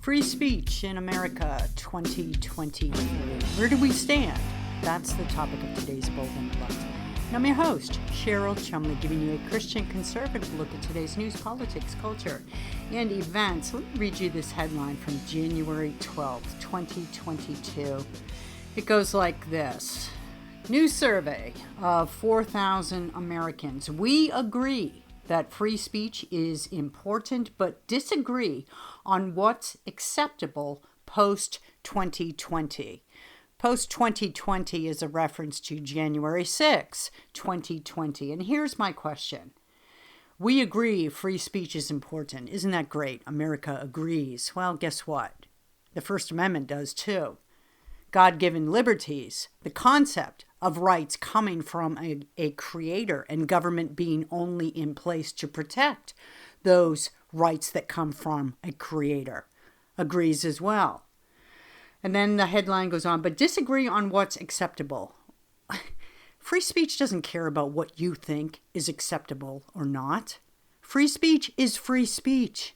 Free speech in America 2023. Where do we stand? That's the topic of today's Bold and Blunt. And I'm your host, Cheryl Chumley, giving you a Christian conservative look at today's news, politics, culture, and events. Let me read you this headline from January 12th, 2022. It goes like this. New survey of 4,000 Americans. We agree that free speech is important, but disagree on what's acceptable post-2020. Post-2020 is a reference to January 6, 2020. And here's my question. We agree free speech is important. Isn't that great? America agrees. Well, guess what? The First Amendment does too. God-given liberties, the concept of rights coming from a creator and government being only in place to protect those rights that come from a creator, agrees as well. And then the headline goes on, but disagree on what's acceptable. Free speech doesn't care about what you think is acceptable or not. Free speech is free speech.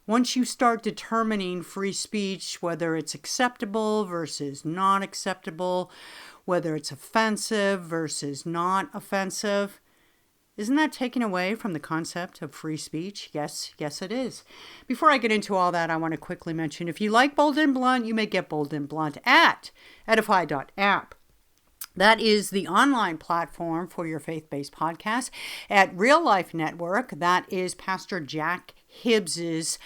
Once you start determining free speech, whether it's acceptable versus not acceptable, whether it's offensive versus not offensive, isn't that taken away from the concept of free speech? Yes, it is. Before I get into all that, I want to quickly mention, if you like Bold and Blunt, you may get Bold and Blunt at edify.app. That is the online platform for your faith-based podcast. At Real Life Network, that is Pastor Jack Hibbs's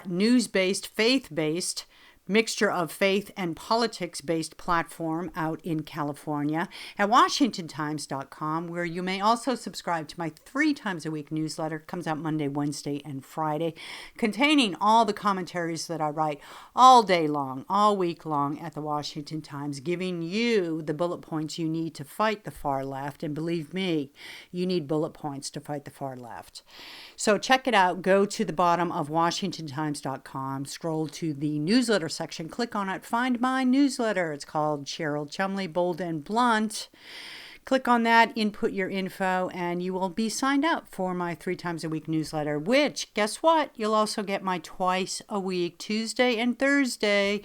news-based, faith-based, mixture of faith and politics-based platform out in California. At WashingtonTimes.com, where you may also subscribe to my 3 times a week newsletter. It comes out Monday, Wednesday, and Friday, containing all the commentaries that I write all day long, all week long at the Washington Times, giving you the bullet points you need to fight the far left. And believe me, you need bullet points to fight the far left. So check it out. Go to the bottom of WashingtonTimes.com, scroll to the newsletter section, click on it, find my newsletter. It's called Cheryl Chumley, Bold and Blunt. Click on that, input your info, and you will be signed up for my 3 times a week newsletter, which, guess what? You'll also get my twice a week, Tuesday and Thursday,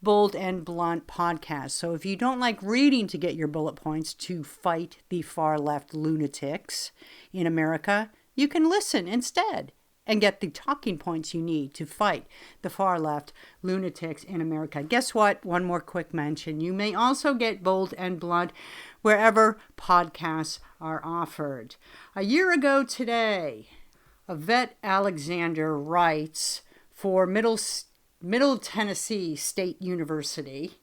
Bold and Blunt podcast. So if you don't like reading to get your bullet points to fight the far left lunatics in America, you can listen instead and get the talking points you need to fight the far left lunatics in America. Guess what? One more quick mention. You may also get Bold and Blunt wherever podcasts are offered. A year ago today, Yvette Alexander writes for Middle Tennessee State University.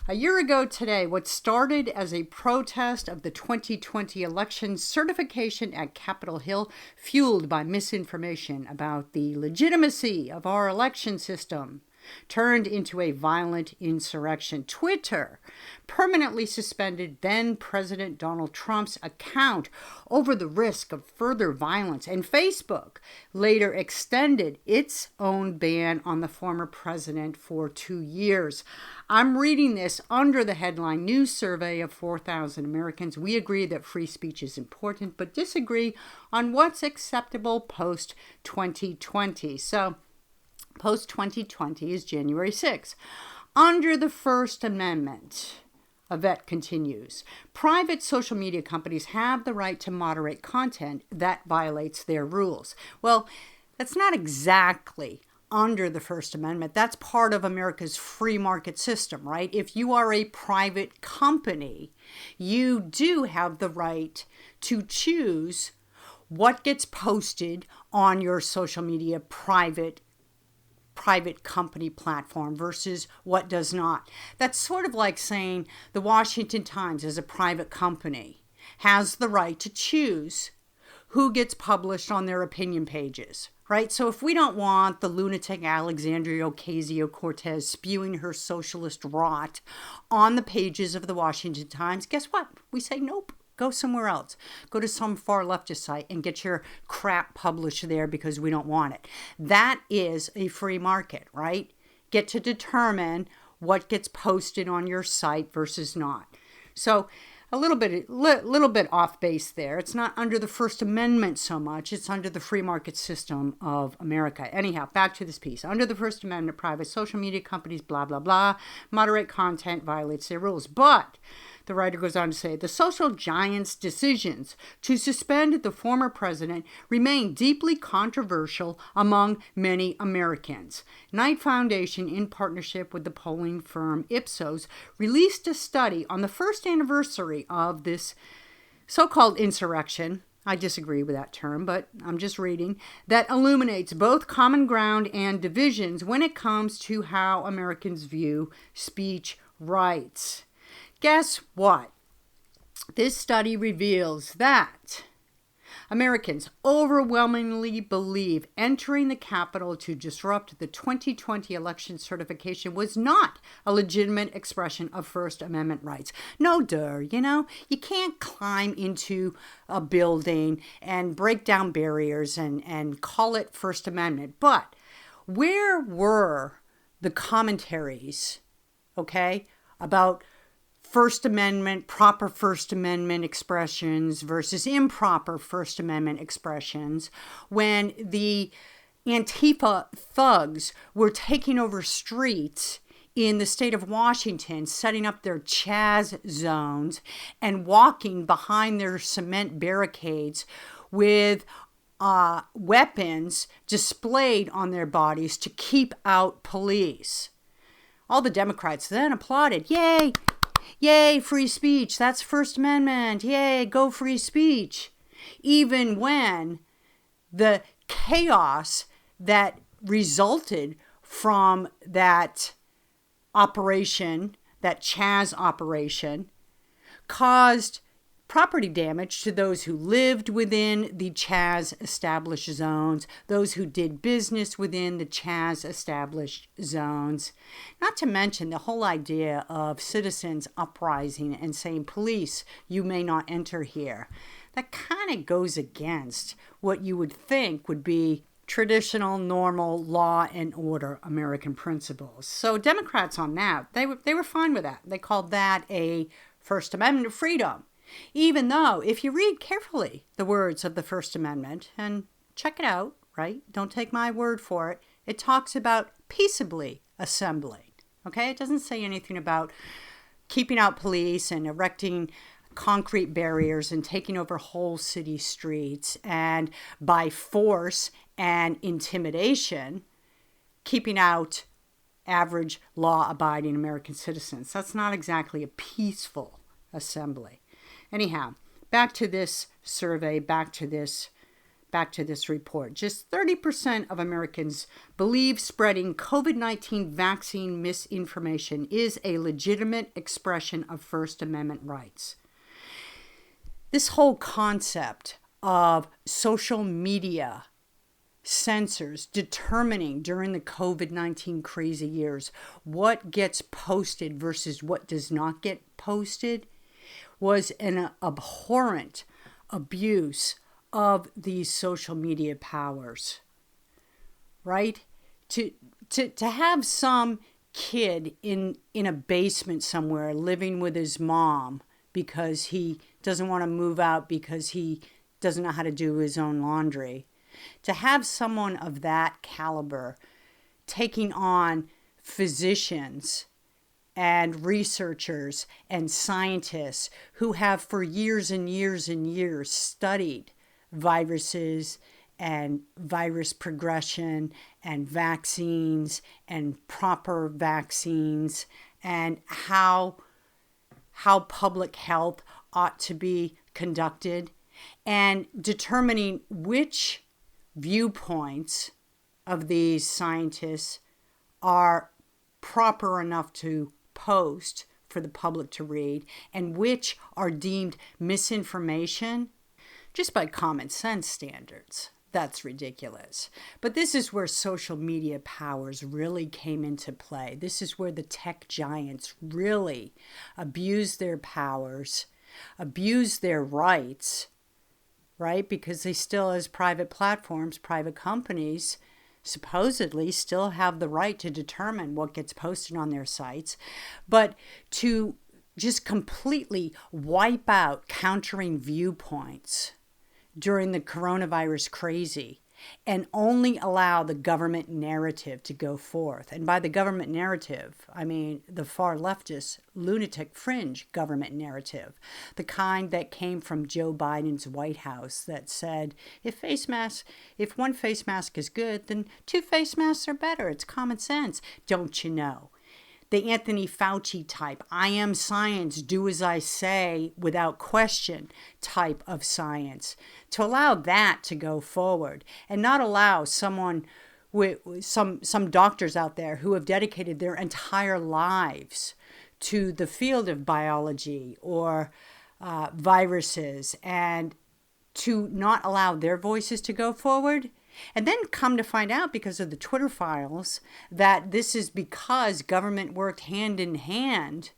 A year ago today, what started as a protest of the 2020 election certification at Capitol Hill, fueled by misinformation about the legitimacy of our election system, turned into a violent insurrection. Twitter permanently suspended then President Donald Trump's account over the risk of further violence, and Facebook later extended its own ban on the former president for 2 years. I'm reading this under the headline, News Survey of 4,000 Americans. We agree that free speech is important, but disagree on what's acceptable post-2020. So, post-2020 is January 6th. Under the First Amendment, Yvette continues, private social media companies have the right to moderate content that violates their rules. Well, that's not exactly under the First Amendment. That's part of America's free market system, right? If you are a private company, you do have the right to choose what gets posted on your social media private company platform versus what does not. That's sort of like saying the Washington Times as a private company has the right to choose who gets published on their opinion pages, right? So if we don't want the lunatic Alexandria Ocasio-Cortez spewing her socialist rot on the pages of the Washington Times, guess what? We say nope. Go somewhere else. Go to some far leftist site and get your crap published there because we don't want it. That is a free market, right? Get to determine what gets posted on your site versus not. So a little bit off base there. It's not under the First Amendment so much. It's under the free market system of America. Anyhow, back to this piece. Under the First Amendment, private social media companies, blah, blah, blah, moderate content violates their rules. But the writer goes on to say, the social giant's decisions to suspend the former president remain deeply controversial among many Americans. Knight Foundation, in partnership with the polling firm Ipsos, released a study on the first anniversary of this so-called insurrection. I disagree with that term, but I'm just reading, that illuminates both common ground and divisions when it comes to how Americans view speech rights. Guess what? This study reveals that Americans overwhelmingly believe entering the Capitol to disrupt the 2020 election certification was not a legitimate expression of First Amendment rights. No, you can't climb into a building and break down barriers and call it First Amendment. But where were the commentaries, about First Amendment, proper First Amendment expressions versus improper First Amendment expressions when the Antifa thugs were taking over streets in the state of Washington, setting up their Chaz zones and walking behind their cement barricades with weapons displayed on their bodies to keep out police. All the Democrats then applauded. Yay! Yay, free speech. That's First Amendment. Yay, go free speech. Even when the chaos that resulted from that operation, that Chaz operation, caused property damage to those who lived within the Chaz established zones, those who did business within the Chaz established zones. Not to mention the whole idea of citizens uprising and saying, police, you may not enter here. That kind of goes against what you would think would be traditional, normal law and order American principles. So Democrats on that, they were fine with that. They called that a First Amendment freedom. Even though, if you read carefully the words of the First Amendment, and check it out, right? Don't take my word for it. It talks about peaceably assembling, It doesn't say anything about keeping out police and erecting concrete barriers and taking over whole city streets and by force and intimidation, keeping out average law-abiding American citizens. That's not exactly a peaceful assembly. Anyhow, back to this survey, back to this report. Just 30% of Americans believe spreading COVID-19 vaccine misinformation is a legitimate expression of First Amendment rights. This whole concept of social media censors determining during the COVID-19 crazy years what gets posted versus what does not get posted was an abhorrent abuse of these social media powers, right? To have some kid in a basement somewhere living with his mom because he doesn't want to move out because he doesn't know how to do his own laundry. To have someone of that caliber taking on physicians and researchers and scientists who have for years and years and years studied viruses and virus progression and vaccines and proper vaccines and how public health ought to be conducted, and determining which viewpoints of these scientists are proper enough to post for the public to read and which are deemed misinformation just by common sense standards. That's ridiculous. But this is where social media powers really came into play. This is where the tech giants really abuse their powers, abuse their rights, right? Because they still, as private platforms, private companies, supposedly still have the right to determine what gets posted on their sites. But to just completely wipe out countering viewpoints during the coronavirus crazy and only allow the government narrative to go forth. And by the government narrative, I mean the far leftist, lunatic fringe government narrative, the kind that came from Joe Biden's White House that said, if one face mask is good, then 2 face masks are better. It's common sense. Don't you know? The Anthony Fauci type, I am science, do as I say without question type of science. To allow that to go forward and not allow someone with some doctors out there who have dedicated their entire lives to the field of biology or viruses, and to not allow their voices to go forward. And then come to find out, because of the Twitter files, that this is because government worked hand in hand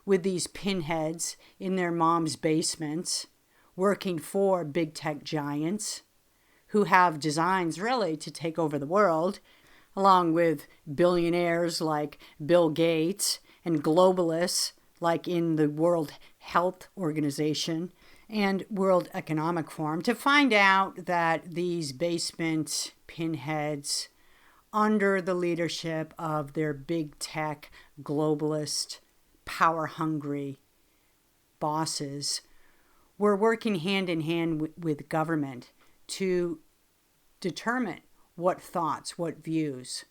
with these pinheads in their mom's basements, working for big tech giants who have designs really to take over the world, along with billionaires like Bill Gates and globalists like in the World Health Organization and World Economic Forum, to find out that these basement pinheads, under the leadership of their big tech, globalist, power-hungry bosses, were working hand in hand with government to determine what thoughts, what views,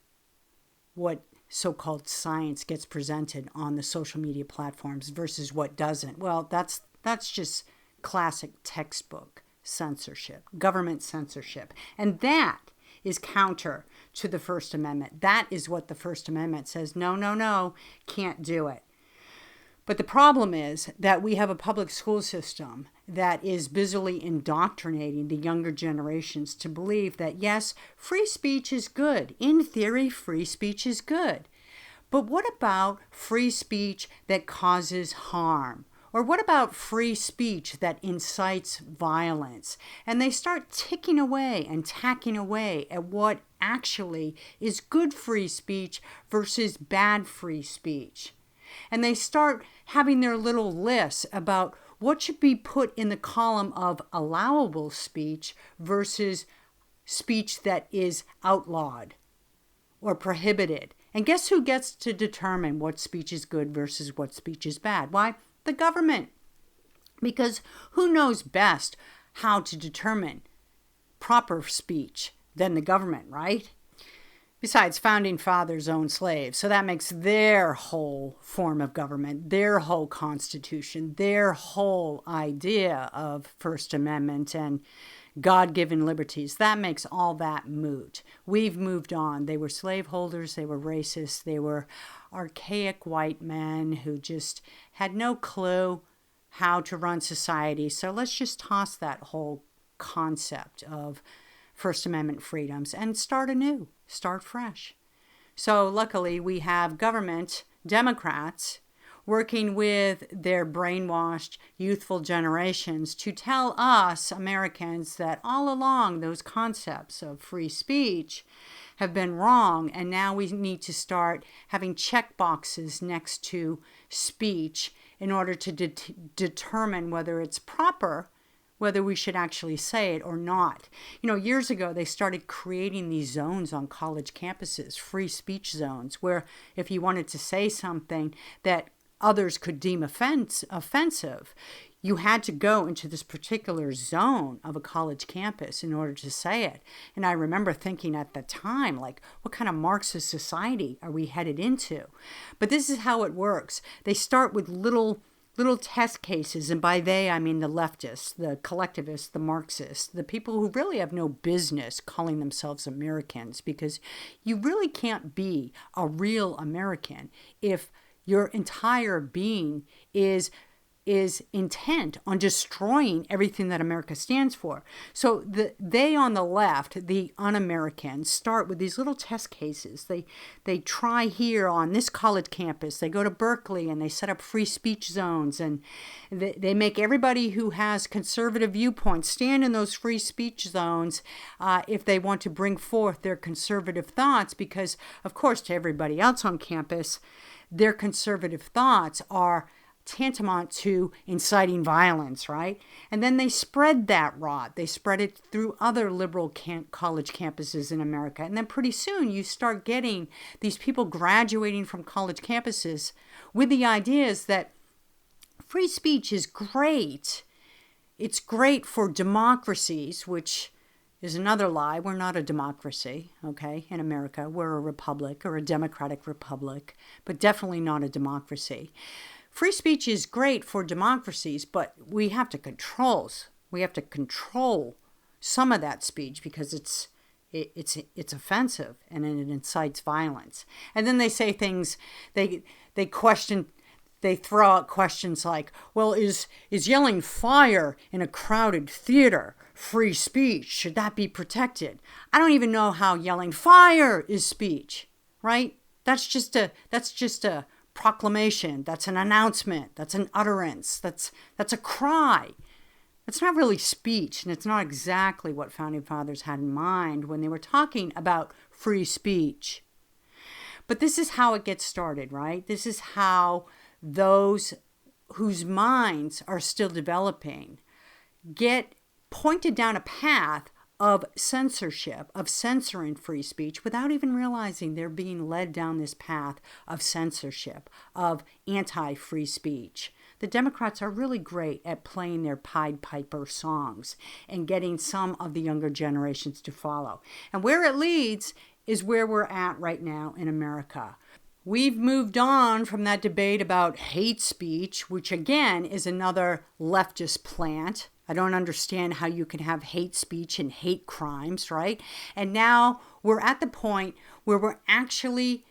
what so-called science gets presented on the social media platforms versus what doesn't. Well, that's just classic textbook censorship, government censorship. And that is counter to the First Amendment. That is what the First Amendment says. No, can't do it. But the problem is that we have a public school system that is busily indoctrinating the younger generations to believe that, yes, free speech is good. In theory, free speech is good. But what about free speech that causes harm? Or what about free speech that incites violence? And they start ticking away and tacking away at what actually is good free speech versus bad free speech. And they start having their little lists about what should be put in the column of allowable speech versus speech that is outlawed or prohibited. And guess who gets to determine what speech is good versus what speech is bad? Why? The government. Because who knows best how to determine proper speech than the government, right? Besides, founding fathers owned slaves. So that makes their whole form of government, their whole constitution, their whole idea of First Amendment and God-given liberties. That makes all that moot. We've moved on. They were slaveholders. They were racist. They were archaic white men who just had no clue how to run society. So let's just toss that whole concept of First Amendment freedoms and start anew, start fresh. So luckily we have government, Democrats, working with their brainwashed youthful generations to tell us Americans that all along those concepts of free speech have been wrong, and now we need to start having check boxes next to speech in order to determine whether it's proper, whether we should actually say it or not. You know, years ago, they started creating these zones on college campuses, free speech zones, where if you wanted to say something that others could deem offensive, you had to go into this particular zone of a college campus in order to say it. And I remember thinking at the time, like, what kind of Marxist society are we headed into? But this is how it works. They start with little test cases, and by they, I mean the leftists, the collectivists, the Marxists, the people who really have no business calling themselves Americans, because you really can't be a real American if your entire being is intent on destroying everything that America stands for. So they on the left, the un-Americans, start with these little test cases. They try here on this college campus. They go to Berkeley and they set up free speech zones, and they make everybody who has conservative viewpoints stand in those free speech zones if they want to bring forth their conservative thoughts, because, of course, to everybody else on campus, their conservative thoughts are tantamount to inciting violence, right? And then they spread that rot. They spread it through other liberal college campuses in America. And then pretty soon you start getting these people graduating from college campuses with the ideas that free speech is great. It's great for democracies, which is another lie. We're not a democracy, okay, in America. We're a republic or a democratic republic, but definitely not a democracy. Free speech is great for democracies, but we have to control some of that speech because it's offensive and it incites violence. And then they say things, they throw out questions like, well, is yelling fire in a crowded theater free speech? Should that be protected? I don't even know how yelling fire is speech, right? That's just a proclamation. That's an announcement. That's an utterance. That's a cry. It's not really speech, and it's not exactly what Founding Fathers had in mind when they were talking about free speech. But this is how it gets started, right? This is how those whose minds are still developing get pointed down a path of censorship, of censoring free speech without even realizing they're being led down this path of censorship, of anti-free speech. The Democrats are really great at playing their Pied Piper songs and getting some of the younger generations to follow. And where it leads is where we're at right now in America. We've moved on from that debate about hate speech, which again is another leftist plant. I don't understand how you can have hate speech and hate crimes, right? And now we're at the point where we're actually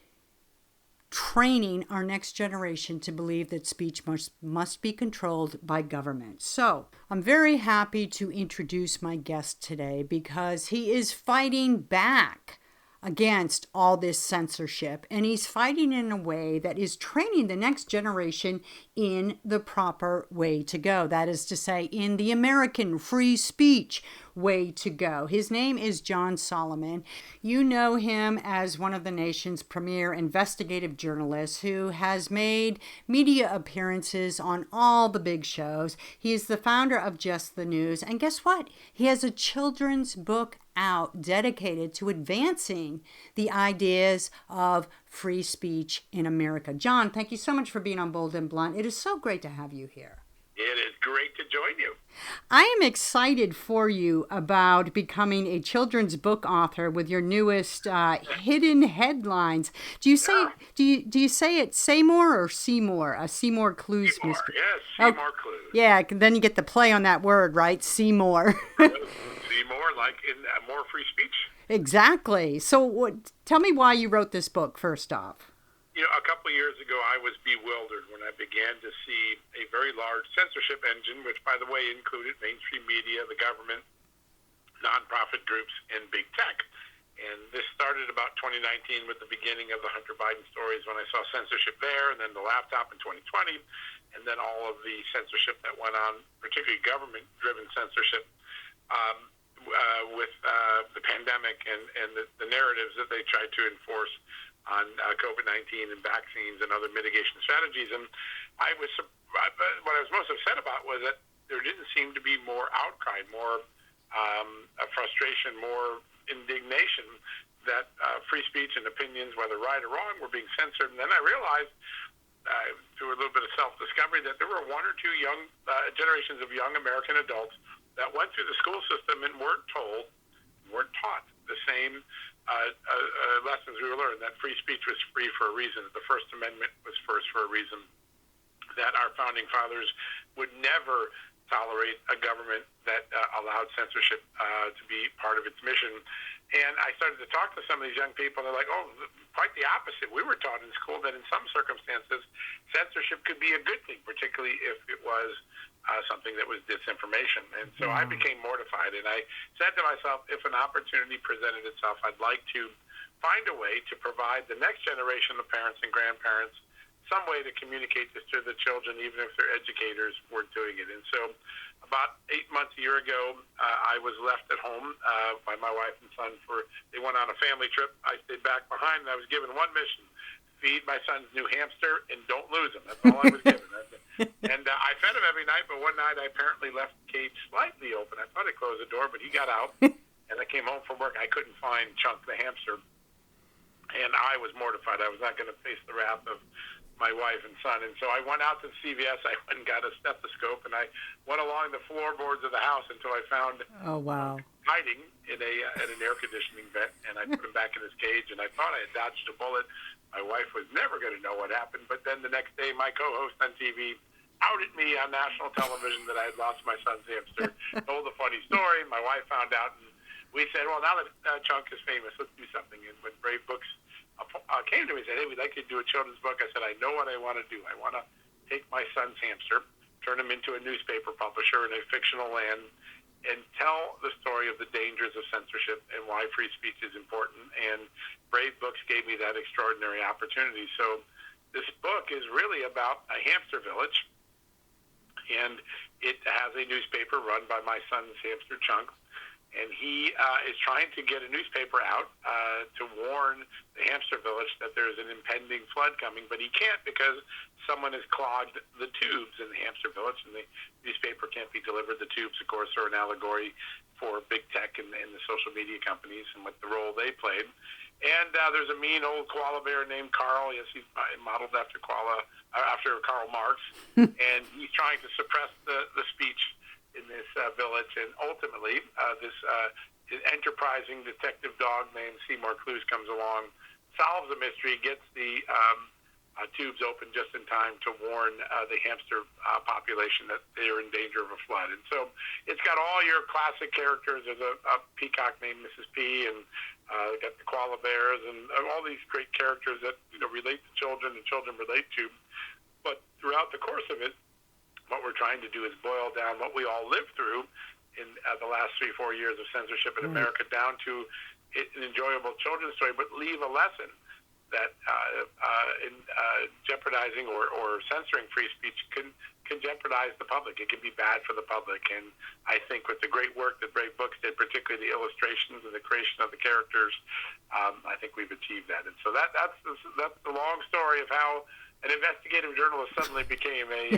training our next generation to believe that speech must be controlled by government. So I'm very happy to introduce my guest today because he is fighting back against all this censorship, and he's fighting in a way that is training the next generation in the proper way to go. That is to say, in the American free speech way to go. His name is John Solomon. You know him as one of the nation's premier investigative journalists who has made media appearances on all the big shows. He is the founder of Just the News, and guess what? He has a children's book out dedicated to advancing the ideas of free speech in America. John, thank you so much for being on Bold and Blunt. It is so great to have you here. It is great to join you. I am excited for you about becoming a children's book author with your newest Hidden Headlines. Do you say it Seymour or Seymour? Seymour Clues Seymour, mystery. yes, Seymour Clues. Yeah, then you get the play on that word, right? Seymour. Seymour, like in more free speech. Exactly. So tell me why you wrote this book, first off. You know, a couple of years ago, I was bewildered when I began to see a very large censorship engine, which, by the way, included mainstream media, the government, nonprofit groups, and big tech. And this started about 2019 with the beginning of the Hunter Biden stories when I saw censorship there, and then the laptop in 2020, and then all of the censorship that went on, particularly government-driven censorship, with the pandemic and the narratives that they tried to enforce on COVID-19 and vaccines and other mitigation strategies. And what I was most upset about was that there didn't seem to be more outcry, more frustration, more indignation that free speech and opinions, whether right or wrong, were being censored. And then I realized, through a little bit of self-discovery, that there were one or two young generations of young American adults that went through the school system and weren't taught the same lessons we learned, that free speech was free for a reason, that the First Amendment was first for a reason, that our founding fathers would never tolerate a government that allowed censorship to be part of its mission. And I started to talk to some of these young people, and they're like, oh, quite the opposite. We were taught in school that in some circumstances, censorship could be a good thing, particularly if it was something that was disinformation. And so I became mortified, and I said to myself, if an opportunity presented itself, I'd like to find a way to provide the next generation of parents and grandparents some way to communicate this to the children, even if their educators weren't doing it. And so about 8 months, a year ago, I was left at home by my wife and son they went on a family trip. I stayed back behind, and I was given one mission: feed my son's new hamster and don't lose him. That's all I was given. And I fed him every night, but one night I apparently left the cage slightly open. I thought I closed the door, but he got out. And I came home from work. I couldn't find Chunk the hamster. And I was mortified. I was not going to face the wrath of my wife and son. And so I went out to CVS. I went and got a stethoscope, and I went along the floorboards of the house until I found hiding in an air conditioning vent, and I put him back in his cage, and I thought I had dodged a bullet. My wife was never going to know what happened, but then the next day my co-host on TV outed me on national television that I had lost my son's hamster, told a funny story. My wife found out, and we said, well, now that Chunk is famous, let's do something. And when Brave Books came to me and said, hey, we'd like you to do a children's book, I said, I know what I want to do. I want to take my son's hamster, turn him into a newspaper publisher in a fictional land, and tell the story of the dangers of censorship and why free speech is important. And Brave Books gave me that extraordinary opportunity. So this book is really about a hamster village, and it has a newspaper run by my son's hamster, Chunk. And he is trying to get a newspaper out to warn the hamster village that there's an impending flood coming, but he can't because someone has clogged the tubes in the hamster village, and the newspaper can't be delivered. The tubes, of course, are an allegory for big tech and the social media companies and what the role they played. And there's a mean old koala bear named Carl. Yes, he's modeled after Karl Marx, and he's trying to suppress the speech in this village, and ultimately this enterprising detective dog named Seymour Clues comes along, solves the mystery, gets the tubes open just in time to warn the hamster population that they're in danger of a flood. And so it's got all your classic characters. There's a peacock named Mrs. P, and got the koala bears, and all these great characters that relate to children and children relate to. But throughout the course of it, what we're trying to do is boil down what we all lived through in the last 3-4 years of censorship in America down to an enjoyable children's story, but leave a lesson that in jeopardizing or censoring free speech can jeopardize the public. It can be bad for the public. And I think with the great work that Brave Books did, particularly the illustrations and the creation of the characters, I think we've achieved that. And so that's the long story of how an investigative journalist suddenly became a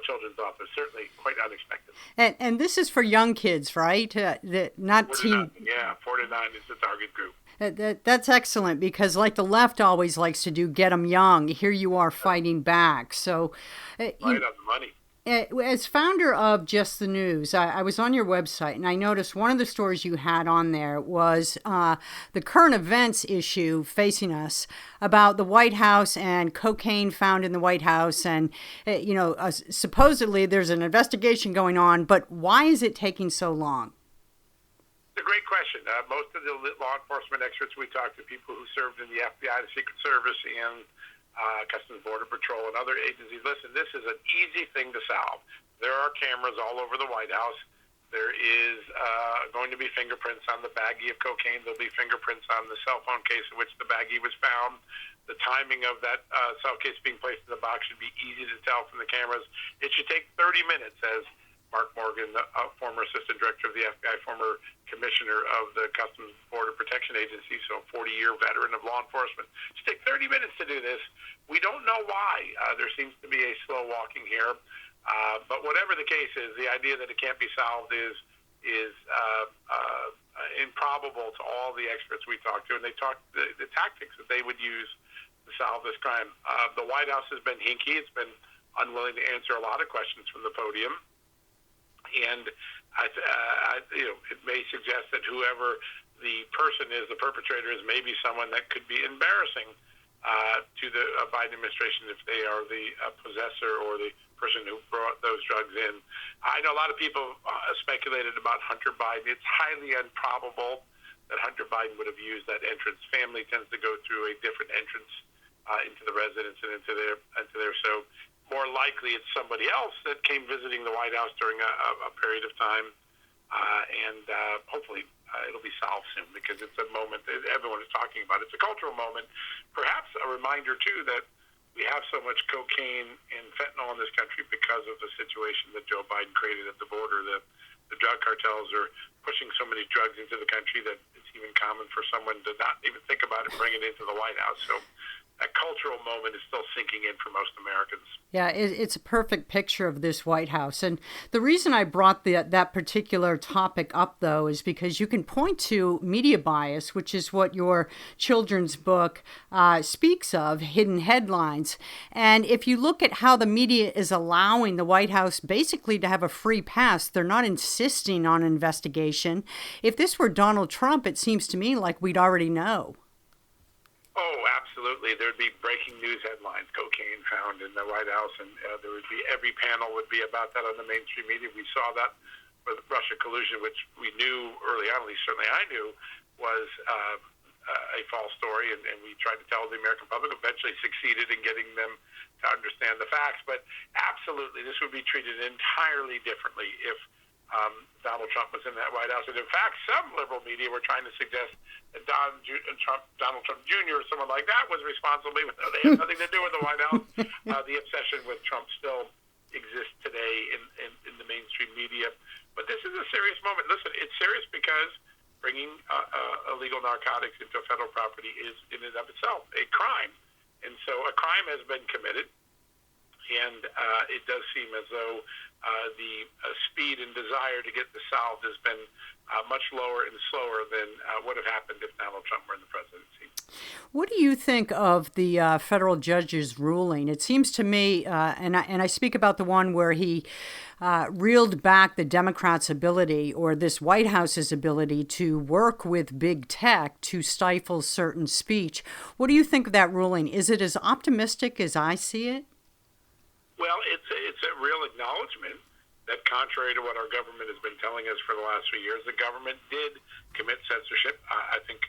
children's author. Certainly quite unexpected. And this is for young kids, right? Not teen. Yeah, 4 to 9 is the target group. That's excellent, because like the left always likes to do, get them young. Here you are fighting back. So, right on the money. As founder of Just the News, I was on your website, and I noticed one of the stories you had on there was the current events issue facing us about the White House and cocaine found in the White House. And, supposedly there's an investigation going on, but why is it taking so long? It's a great question. Most of the law enforcement experts we talked to, people who served in the FBI, the Secret Service, and Customs Border Patrol and other agencies, listen, this is an easy thing to solve. There are cameras all over the White House. There is going to be fingerprints on the baggie of cocaine. There'll be fingerprints on the cell phone case in which the baggie was found. The timing of that cell case being placed in the box should be easy to tell from the cameras. It should take 30 minutes, as Mark Morgan, the former assistant director of the FBI, former commissioner of the Customs Border Protection Agency, so 40-year veteran of law enforcement. It should take 30 minutes to do this. We don't know why. There seems to be a slow walking here. But whatever the case is, the idea that it can't be solved is improbable to all the experts we talked to. And they talked the tactics that they would use to solve this crime. The White House has been hinky. It's been unwilling to answer a lot of questions from the podium. And it may suggest that whoever the person is, the perpetrator is, maybe someone that could be embarrassing to the Biden administration if they are the possessor or the person who brought those drugs in. I know a lot of people speculated about Hunter Biden. It's highly improbable that Hunter Biden would have used that entrance. Family tends to go through a different entrance into the residence and into their so. More likely it's somebody else that came visiting the White House during a period of time, and hopefully it'll be solved soon, because it's a moment that everyone is talking about. It's a cultural moment, perhaps a reminder, too, that we have so much cocaine and fentanyl in this country because of the situation that Joe Biden created at the border. The drug cartels are pushing so many drugs into the country that it's even common for someone to not even think about it, bring it into the White House. So that cultural moment is still sinking in for most Americans. Yeah, it's a perfect picture of this White House. And the reason I brought that particular topic up, though, is because you can point to media bias, which is what your children's book speaks of, hidden headlines. And if you look at how the media is allowing the White House basically to have a free pass, they're not insisting on an investigation. If this were Donald Trump, it seems to me like we'd already know. Oh, absolutely. There would be breaking news headlines, cocaine found in the White House, and there would be every panel would be about that on the mainstream media. We saw that with Russia collusion, which we knew early on, at least certainly I knew, was a false story, and we tried to tell the American public, eventually succeeded in getting them to understand the facts. But absolutely, this would be treated entirely differently if Donald Trump was in that White House. And in fact, some liberal media were trying to suggest that Donald Trump Jr. or someone like that was responsible, even though they have nothing to do with the White House. The obsession with Trump still exists today in the mainstream media. But this is a serious moment. Listen, it's serious because bringing illegal narcotics into federal property is in and of itself a crime. And so a crime has been committed. And it does seem as though the speed and desire to get this solved has been much lower and slower than would have happened if Donald Trump were in the presidency. What do you think of the federal judge's ruling? It seems to me, and I speak about the one where he reeled back the Democrats' ability, or this White House's ability, to work with big tech to stifle certain speech. What do you think of that ruling? Is it as optimistic as I see it? Well, it's a real acknowledgement that contrary to what our government has been telling us for the last few years, the government did commit censorship. I think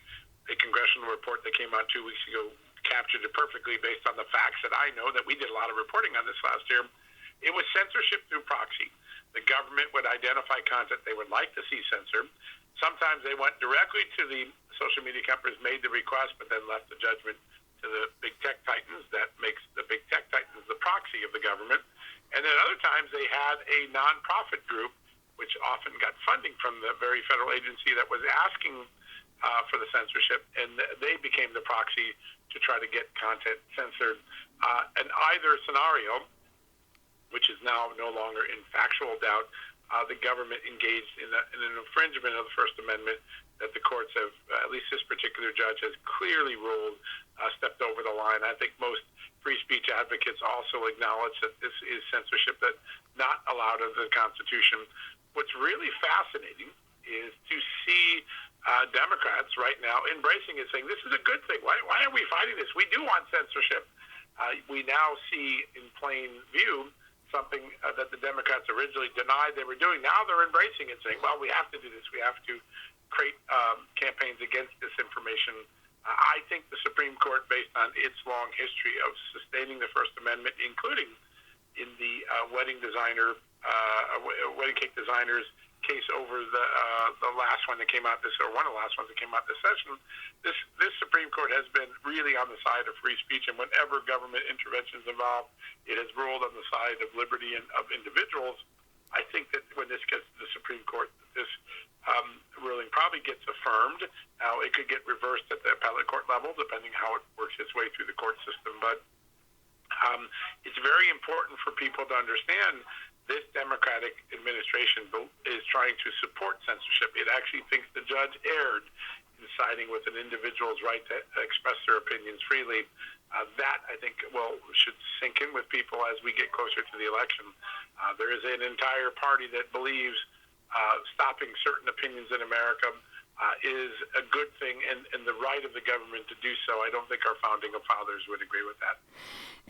a congressional report that came out 2 weeks ago captured it perfectly based on the facts that I know, that we did a lot of reporting on this last year. It was censorship through proxy. The government would identify content they would like to see censored. Sometimes they went directly to the social media companies, made the request, but then left the judgment to the big tech titans. That makes the big tech titans the proxy of the government. And then other times they had a nonprofit group, which often got funding from the very federal agency that was asking for the censorship, and they became the proxy to try to get content censored. In either scenario, which is now no longer in factual doubt, the government engaged in an infringement of the First Amendment that the courts have, at least this particular judge has clearly ruled, stepped over the line. I think most free speech advocates also acknowledge that this is censorship that's not allowed under the Constitution. What's really fascinating is to see Democrats right now embracing it, saying this is a good thing. Why are we fighting this? We do want censorship. We now see in plain view something that the Democrats originally denied they were doing. Now they're embracing it, saying, well, we have to do this. We have to create campaigns against disinformation. I think the Supreme Court, based on its long history of sustaining the First Amendment, including in the wedding cake designers case over the last one that came out one of the last ones that came out this session, this Supreme Court has been really on the side of free speech, and whenever government intervention is involved, it has ruled on the side of liberty and of individuals. I think that when this gets to the Supreme Court, this ruling probably gets affirmed. Now, it could get reversed at the appellate court level, depending how it works its way through the court system. But it's very important for people to understand this Democratic administration is trying to support censorship. It actually thinks the judge erred in siding with an individual's right to express their opinions freely. That, I think, should sink in with people as we get closer to the election. There is an entire party that believes stopping certain opinions in America is a good thing, and the right of the government to do so. I don't think our founding fathers would agree with that.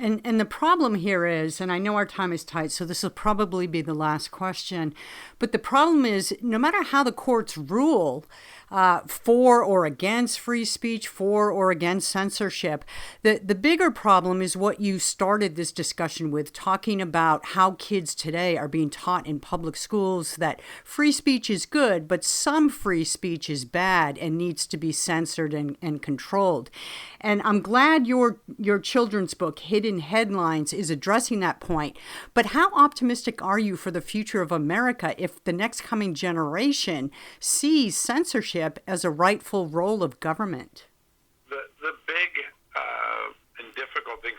And the problem here is, and I know our time is tight, so this will probably be the last question, but the problem is, no matter how the courts rule for or against free speech, for or against censorship, the bigger problem is what you started this discussion with, talking about how kids today are being taught in public schools that free speech is good, but some free speech is bad and needs to be censored and controlled. And I'm glad your children's book, Hidden Headlines, is addressing that point. But how optimistic are you for the future of America if the next coming generation sees censorship as a rightful role of government? The big and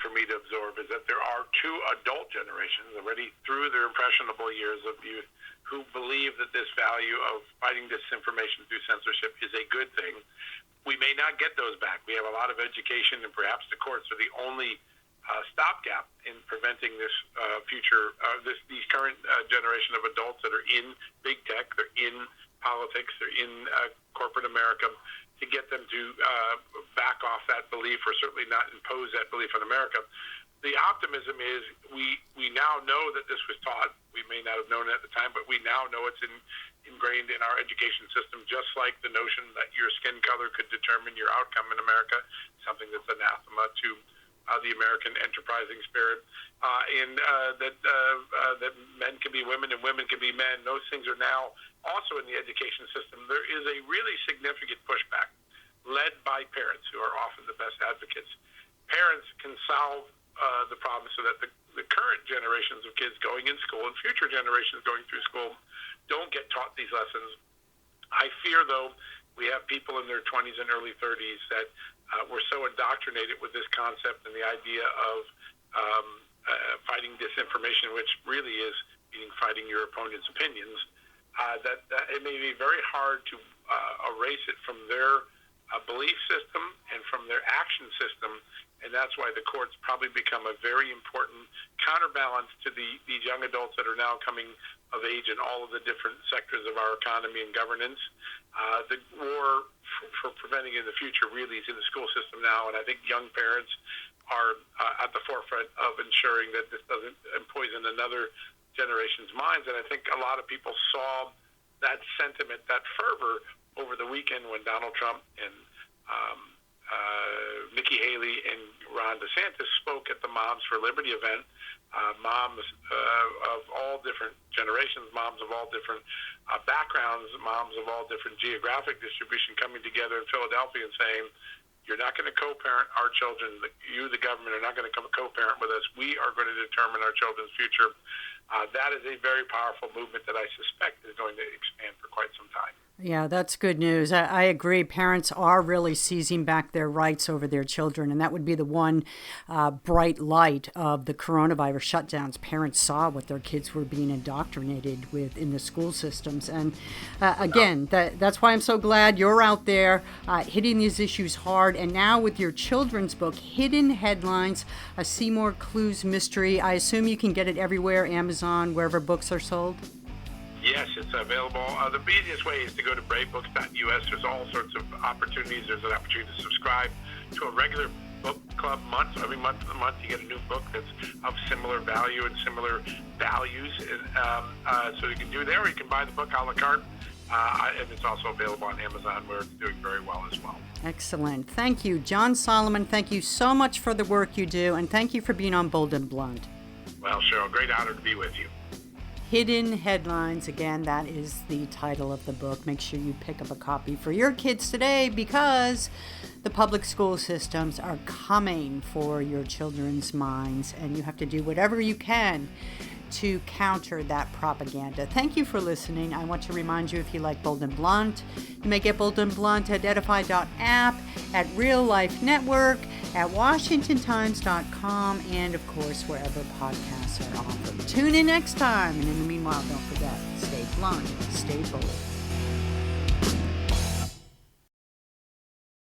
for me to absorb is that there are two adult generations already through their impressionable years of youth who believe that this value of fighting disinformation through censorship is a good thing. We may not get those back. We have a lot of education, and perhaps the courts are the only stopgap in preventing this these current generation of adults that are in big tech, they're in politics, they're in corporate America, to get them to back off that belief, or certainly not impose that belief on America. The optimism is we now know that this was taught. We may not have known it at the time, but we now know it's ingrained in our education system, just like the notion that your skin color could determine your outcome in America, something that's anathema to the American enterprising spirit, and that men can be women and women can be men. Those things are now also in the education system. There is a really significant pushback led by parents, who are often the best advocates. Parents can solve the problem so that the current generations of kids going in school and future generations going through school don't get taught these lessons. I fear, though, we have people in their 20s and early 30s that were so indoctrinated with this concept and the idea of fighting disinformation, which really is fighting your opponent's opinions, that it may be very hard to erase it from their belief system and from their action system. And that's why the courts probably become a very important counterbalance to these young adults that are now coming of age in all of the different sectors of our economy and governance. The war for preventing in the future really is in the school system now, and I think young parents are at the forefront of ensuring that this doesn't poison another generation's minds. And I think a lot of people saw that sentiment, that fervor over the weekend when Donald Trump and Nikki Haley and Ron DeSantis spoke at the Moms for Liberty event. Moms of all different generations, moms of all different backgrounds, moms of all different geographic distribution coming together in Philadelphia and saying, you're not going to co-parent our children. You, the government, are not going to come co-parent with us. We are going to determine our children's future. That is a very powerful movement that I suspect is going to expand for quite some time. Yeah, that's good news. I agree. Parents are really seizing back their rights over their children. And that would be the one bright light of the coronavirus shutdowns. Parents saw what their kids were being indoctrinated with in the school systems. And again, that's why I'm so glad you're out there hitting these issues hard. And now with your children's book, Hidden Headlines, a Seymour Clues mystery. I assume you can get it everywhere, Amazon, wherever books are sold? Yes, it's available. The easiest way is to go to bravebooks.us. There's all sorts of opportunities. There's an opportunity to subscribe to a regular book club month. Every month of the month, you get a new book that's of similar value and similar values. And, so you can do there, or you can buy the book a la carte. And it's also available on Amazon, where it's doing very well as well. Excellent. Thank you, John Solomon. Thank you so much for the work you do, and thank you for being on Bold and Blunt. Well, Cheryl, great honor to be with you. Hidden Headlines. Again, that is the title of the book. Make sure you pick up a copy for your kids today, because the public school systems are coming for your children's minds, and you have to do whatever you can to counter that propaganda. Thank you for listening. I want to remind you, if you like Bold and Blunt, you may get Bold and Blunt at edify.app, at Real Life Network, at WashingtonTimes.com, and of course, wherever podcasts are offered. Tune in next time, and in the meanwhile, don't forget, stay blunt, stay bold.